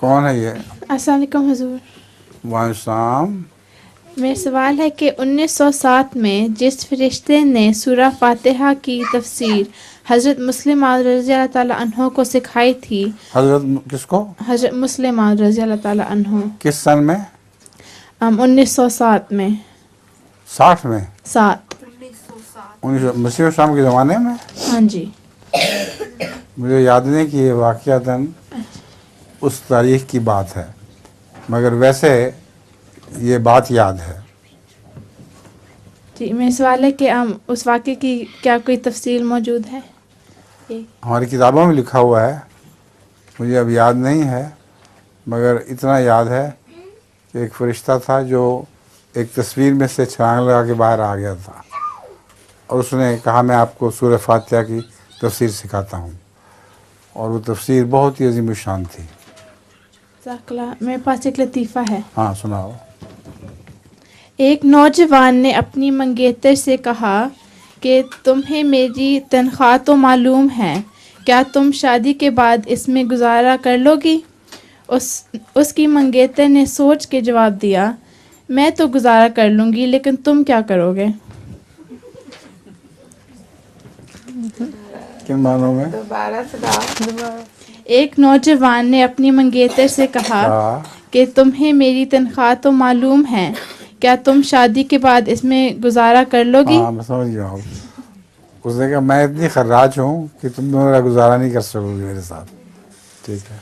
کون ہے یہ؟ السلام علیکم حضور. وعلیکم السلام. میرا سوال ہے کہ 1907 میں جس فرشتے نے سورہ فاتحہ کی تفسیر حضرت مسلم موعود رضی اللہ تعالیٰ عنہ کو سکھائی تھی. حضرت کس کو؟ حضرت مسلم موعود رضی اللہ تعالیٰ عنہ. کس سن میں؟ 1907 میں. 60 میں؟ 1907. مسیح السلام کے زمانے میں؟ ہاں جی. مجھے یاد نہیں کہ یہ واقعتاً اس تاریخ کی بات ہے، مگر ویسے یہ بات یاد ہے. جی میرا سوال ہے کہ اس واقعے کی کیا کوئی تفصیل موجود ہے؟ ہماری کتابوں میں لکھا ہوا ہے، مجھے اب یاد نہیں ہے، مگر اتنا یاد ہے کہ ایک فرشتہ تھا جو ایک تصویر میں سے چھلانگ لگا کے باہر آ گیا تھا، اور اس نے کہا میں آپ کو سورہ فاتحہ کی تفسیر سکھاتا ہوں، اور وہ تفسیر بہت ہی عظیم الشان تھی. جزاک اللہ. میرے پاس ایک لطیفہ ہے. ہاں سناؤ. ایک نوجوان نے اپنی منگیتر سے کہا کہ تمہیں میری تنخواہ تو معلوم ہے، کیا تم شادی کے بعد اس میں گزارا کر لو گی؟ اس کی منگیتر نے سوچ کے جواب دیا، میں تو گزارا کر لوں گی، لیکن تم کیا کرو گے؟ کن معنوں میں؟ ایک نوجوان نے اپنی منگیتر سے کہا کہ تمہیں میری تنخواہ تو معلوم ہے، کیا تم شادی کے بعد اس میں گزارا کر لو گی؟ ہاں میں سمجھ گیا ہوں. اس نے کہا میں اتنی خراج ہوں کہ تم میرا گزارا نہیں کر سکو گے میرے ساتھ. ٹھیک ہے.